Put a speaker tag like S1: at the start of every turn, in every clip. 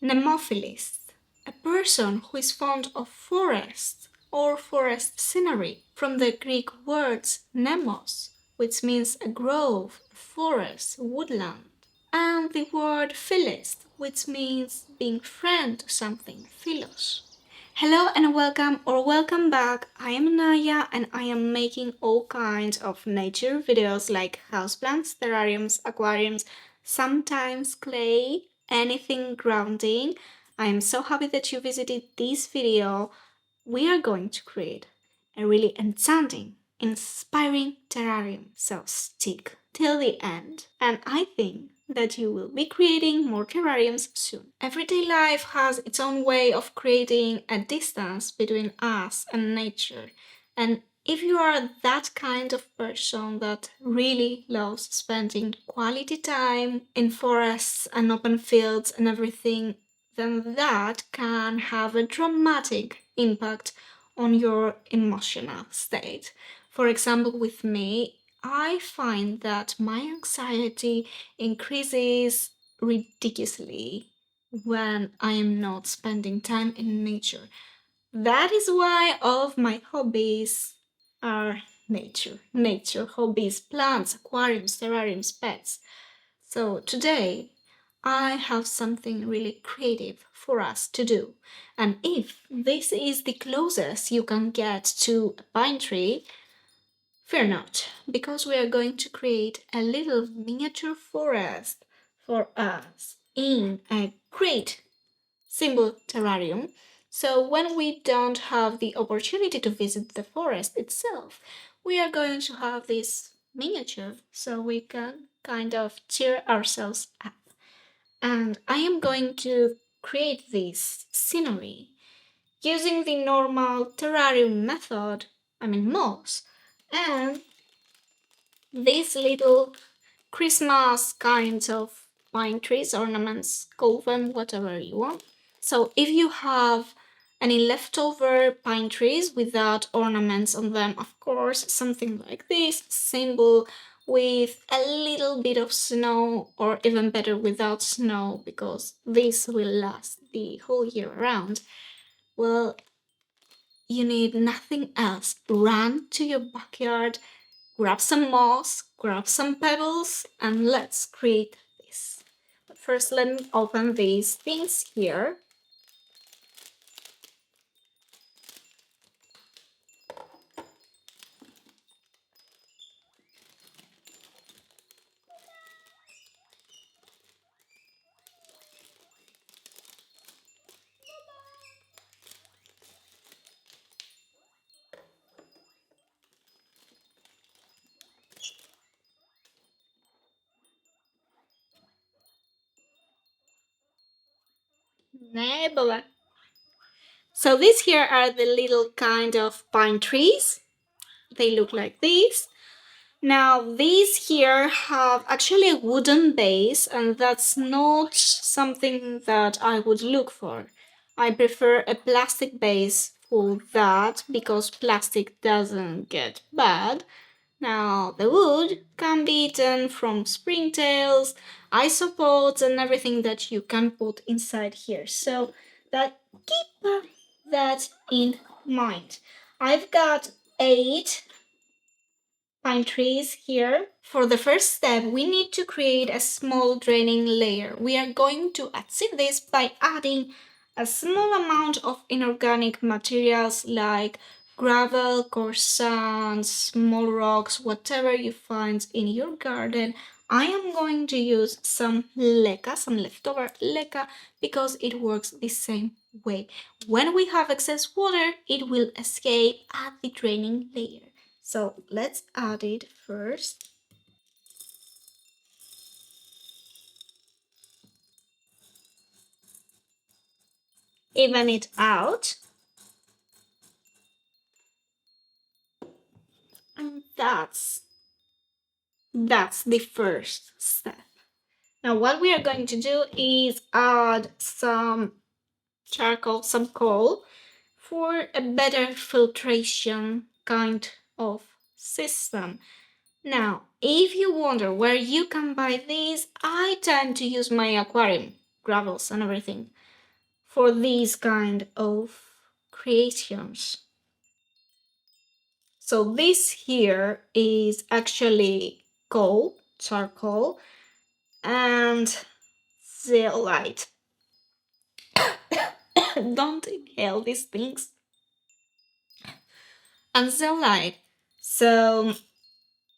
S1: Nemophilists, a person who is fond of forests or forest scenery, from the Greek words nemos, which means a grove, a forest, woodland, and the word philist, which means being friend to something, philos. Hello and welcome or welcome back. I am Naya and I am making all kinds of nature videos like houseplants, terrariums, aquariums, sometimes clay, anything grounding. I am so happy that you visited this video. We are going to create a really enchanting, inspiring terrarium. So stick till the end. And I think that you will be creating more terrariums soon. Everyday life has its own way of creating a distance between us and nature. And if you are that kind of person that really loves spending quality time in forests and open fields and everything, then that can have a dramatic impact on your emotional state. For example, with me, I find that my anxiety increases ridiculously when I am not spending time in nature. That is why all of my hobbies are nature. Nature hobbies, plants, aquariums, terrariums, pets. So today I have something really creative for us to do. And if this is the closest you can get to a pine tree, fear not, because we are going to create a little miniature forest for us in a great simple terrarium. So when we don't have the opportunity to visit the forest itself, we are going to have this miniature so we can kind of cheer ourselves up. And I am going to create this scenery using the normal terrarium method, moss, and these little Christmas kinds of pine trees, ornaments, call them whatever you want. So if you have any leftover pine trees without ornaments on them, of course, something like this, symbol with a little bit of snow, or even better without snow, because this will last the whole year around. Well, you need nothing else. Run to your backyard, grab some moss, grab some pebbles, and let's create this. But first, let me open these things here. Nebula. So these here are the little kind of pine trees. They look like this. Now these here have actually a wooden base, and that's not something that I would look for. I prefer a plastic base for that because plastic doesn't get bad. Now the wood can be eaten from springtails, isopods, and everything that you can put inside here. So that keep that in mind. I've got 8 pine trees here. For the first step, we need to create a small draining layer. We are going to achieve this by adding a small amount of inorganic materials like gravel, coarse sand, small rocks, whatever you find in your garden. I am going to use some leca, some leftover leca, because it works the same way. When we have excess water, it will escape at the draining layer. So let's add it first. Even it out. And that's the first step. Now what we are going to do is add some charcoal, some coal, for a better filtration kind of system. Now, if you wonder where you can buy these, I tend to use my aquarium, gravels and everything. for these kind of creations. So this here is actually coal, charcoal, and zeolite. Don't inhale these things. And zeolite. So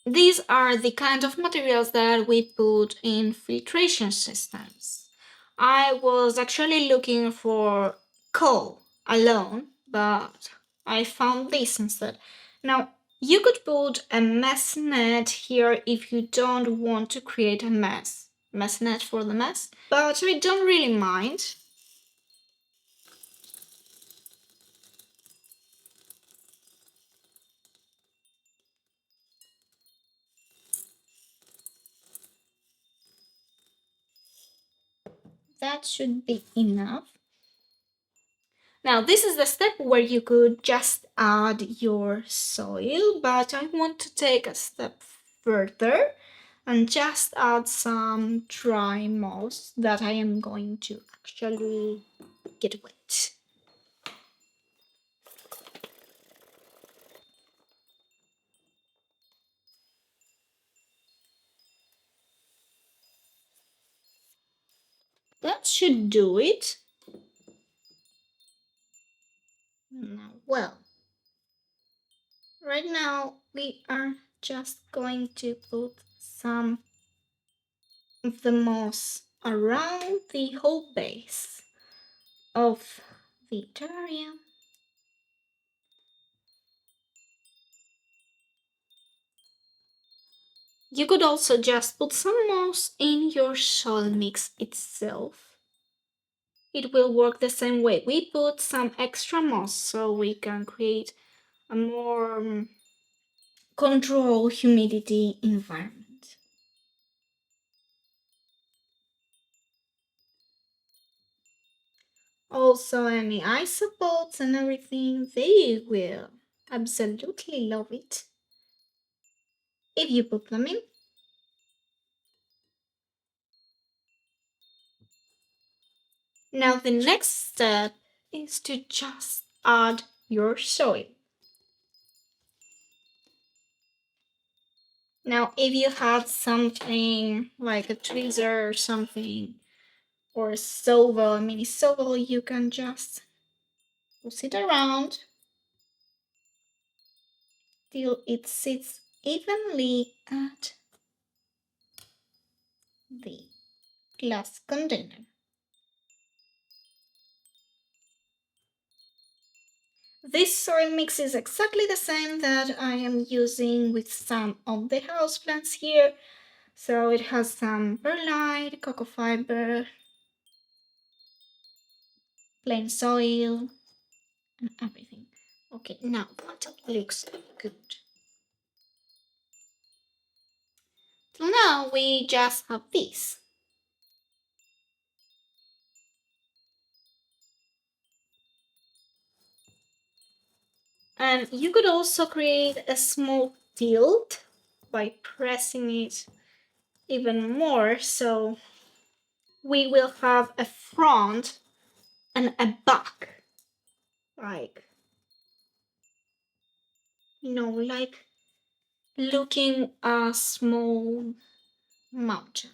S1: these are the kind of materials that we put in filtration systems. I was actually looking for coal alone, but I found this instead. Now, you could put a mess net here if you don't want to create a mess. Mess net for the mess. But I don't really mind. That should be enough. Now this is the step where you could just add your soil, but I want to take a step further and just add some dry moss that I am going to actually get wet. That should do it. Well, right now we are just going to put some of the moss around the whole base of the terrarium. You could also just put some moss in your soil mix itself. It will work the same way. We put some extra moss so we can create a more controlled humidity environment. Also, any isopods and everything, they will absolutely love it if you put them in. Now the next step is to just add your soil. Now if you had something like a tweezer or something, or a shovel, a mini shovel, you can just push it around till it sits evenly at the glass container. This soil mix is exactly the same that I am using with some of the houseplants here. So it has some perlite, cocoa fiber, plain soil, and everything. Okay, now what looks good? Till now we just have this. And you could also create a small tilt by pressing it even more, so we will have a front and a back, like, like looking a small mountain.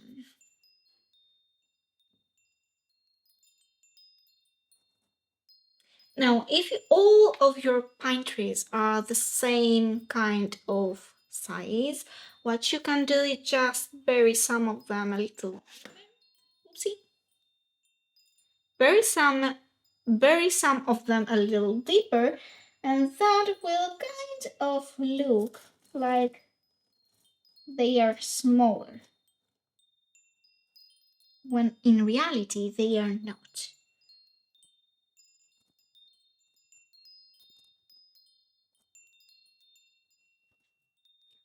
S1: Now, if all of your pine trees are the same kind of size, what you can do is just bury some of them a little. See? Bury some of them a little deeper, and that will kind of look like they are smaller, when in reality they are not.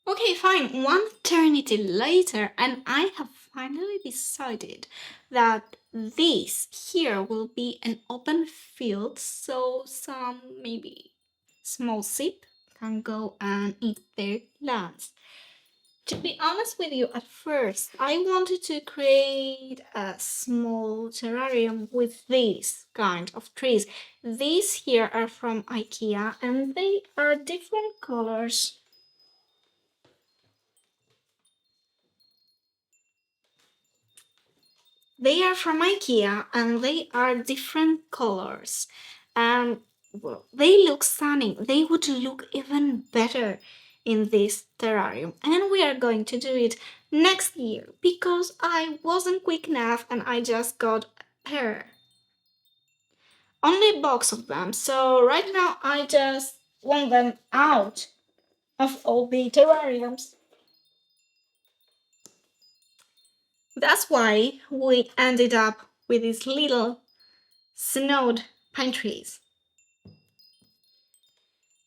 S1: Okay, fine. One eternity later, and I have finally decided that this here will be an open field, so some maybe small sheep can go and eat their lands. To be honest with you, at first I wanted to create a small terrarium with these kind of trees. These here are from IKEA and they are different colors. They are from IKEA and they are different colors. And well, they look stunning. They would look even better in this terrarium. And we are going to do it next year because I wasn't quick enough and I just got a pair. Only a box of them. So right now I just want them out of all the terrariums. That's why we ended up with these little snowed pine trees.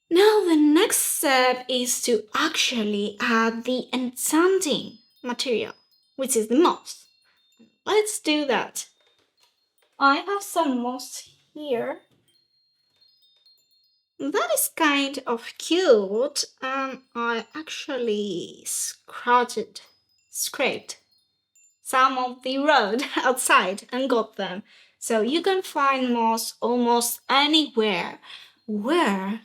S1: Now the next step is to actually add the enchanting material, which is the moss. Let's do that. I have some moss here. That is kind of cute and I actually scraped some of the road outside and got them. So you can find moss almost anywhere where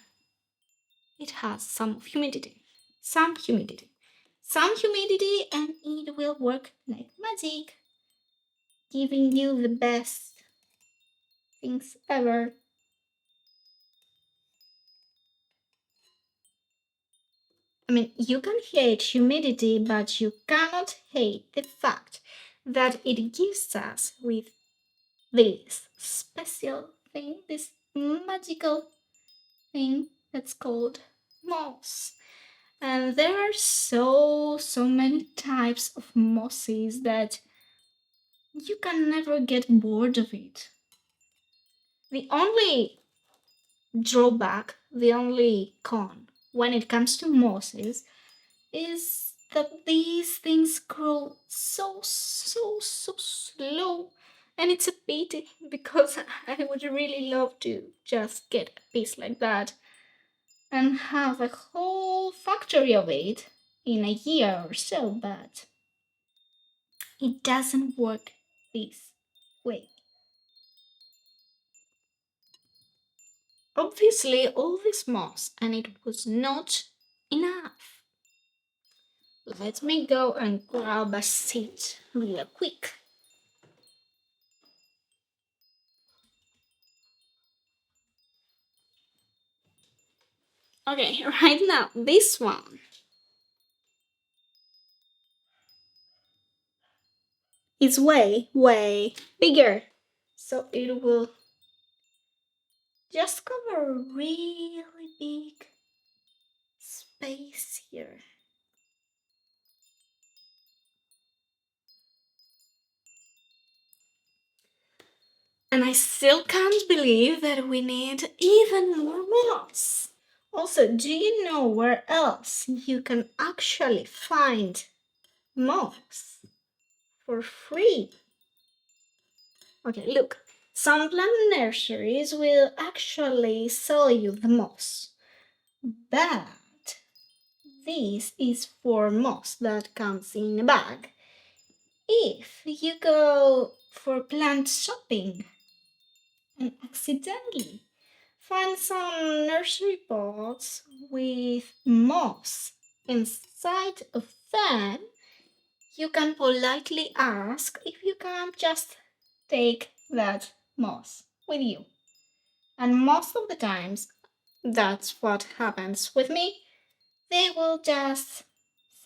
S1: it has some humidity. Some humidity. Some humidity and it will work like magic, giving you the best things ever. I mean, you can hate humidity, but you cannot hate the fact that it gives us with this special thing, this magical thing that's called moss. And there are so many types of mosses that you can never get bored of it. The only drawback, the only con when it comes to mosses is that these things grow so slow. And it's a pity because I would really love to just get a piece like that and have a whole factory of it in a year or so, but it doesn't work this way. Obviously, all this moss, and it was not enough. Let me go and grab a seat real quick. Okay, right now, this one is way bigger. So it will just cover a really big space here. And I still can't believe that we need even more moss. Also, do you know where else you can actually find moss for free? Okay, look, some plant nurseries will actually sell you the moss, but this is for moss that comes in a bag. If you go for plant shopping and accidentally find some nursery pots with moss inside of them, you can politely ask if you can just take that moss with you. And most of the times, that's what happens with me. They will just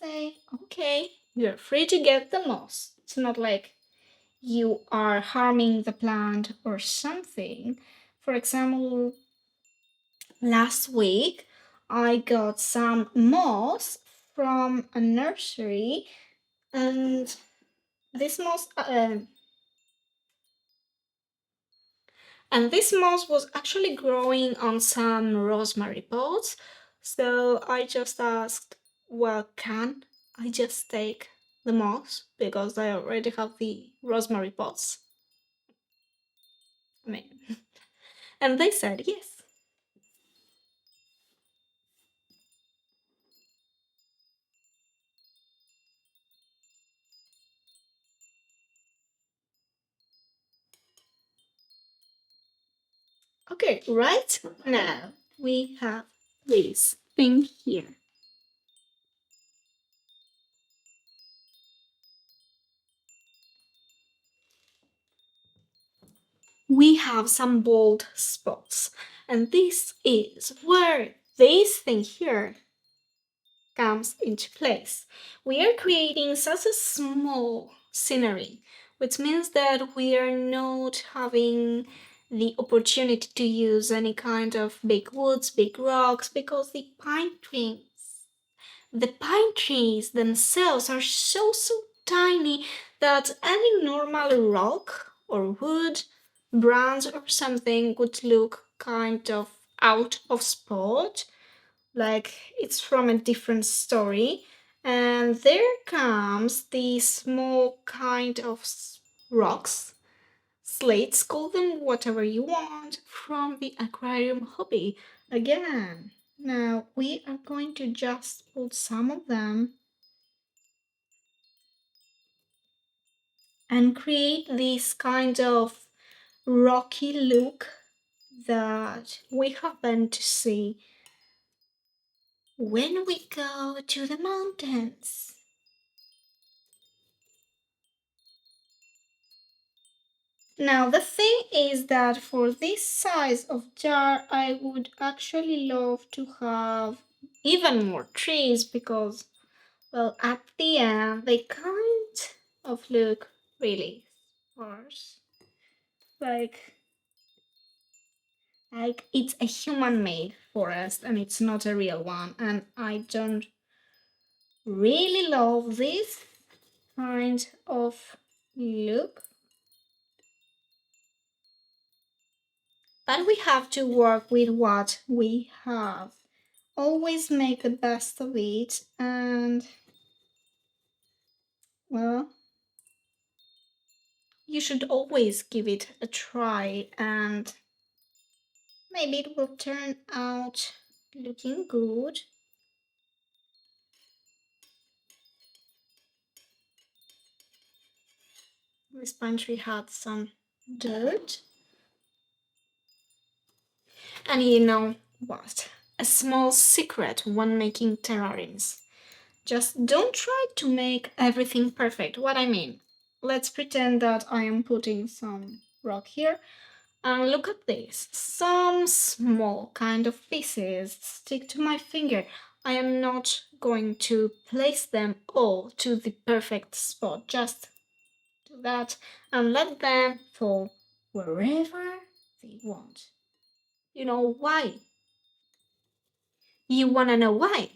S1: say, okay, you're free to get the moss. It's not like you are harming the plant or something. For example, last week I got some moss from a nursery, and this moss was actually growing on some rosemary pots. So I just asked, well, can I just take the moss because I already have the rosemary pots? I mean, and they said yes. Okay, right now we have this thing here. We have some bold spots, and this is where this thing here comes into place. We are creating such a small scenery, which means that we are not having the opportunity to use any kind of big woods, big rocks, because the pine trees themselves are so tiny that any normal rock or wood, branch or something would look kind of out of spot, like it's from a different story. And there comes the small kind of rocks, slates, call them whatever you want, from the aquarium hobby again. Now we are going to just put some of them and create this kind of rocky look that we happen to see when we go to the mountains. Now the thing is that for this size of jar I would actually love to have even more trees because, well, at the end they kind of look really sparse. Like it's a human-made forest and it's not a real one, and I don't really love this kind of look. But we have to work with what we have. Always make the best of it, and well, you should always give it a try, and maybe it will turn out looking good. This pine tree had some dirt. And you know what? A small secret when making terrariums. Just don't try to make everything perfect. What I mean, let's pretend that I am putting some rock here. And look at this. Some small kind of pieces stick to my finger. I am not going to place them all to the perfect spot. Just do that and let them fall wherever they want. You know why? You wanna know why?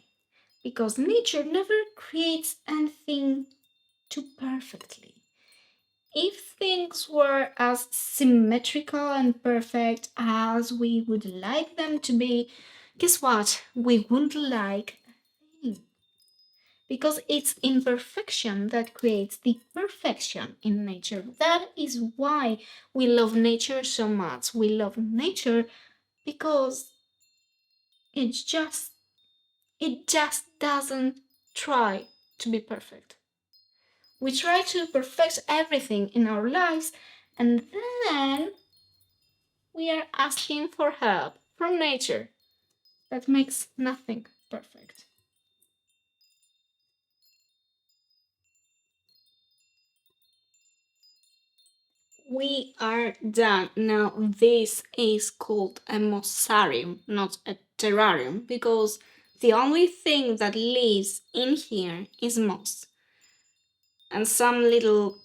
S1: Because nature never creates anything too perfectly. If things were as symmetrical and perfect as we would like them to be, guess what? We wouldn't like a thing. Because it's imperfection that creates the perfection in nature. That is why we love nature so much. We love nature because it's just it just doesn't try to be perfect. We try to perfect everything in our lives, and then we are asking for help from nature that makes nothing perfect. We are done. Now, this is called a mossarium, not a terrarium, because the only thing that lives in here is moss and some little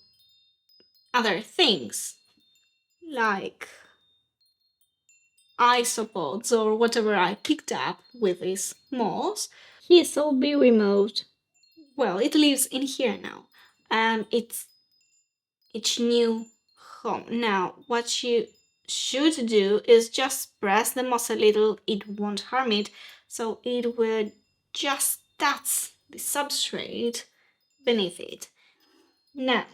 S1: other things like isopods or whatever I picked up with this moss. This will be removed. Well, it lives in here now, and it's its new home. Now, what you should do is just press the moss a little. It won't harm it, so it will just touch the substrate beneath it. Now,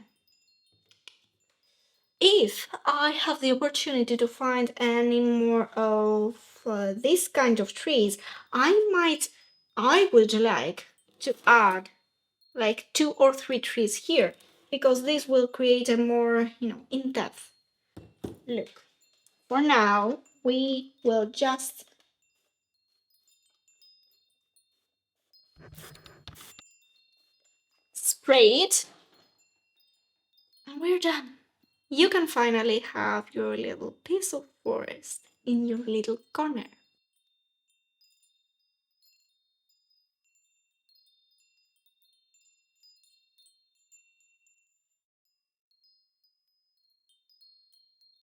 S1: if I have the opportunity to find any more of this kind of trees, I would like to add like 2 or 3 trees here because this will create a more, in-depth look. For now, We will just spray it and we're done. You can finally have your little piece of forest in your little corner.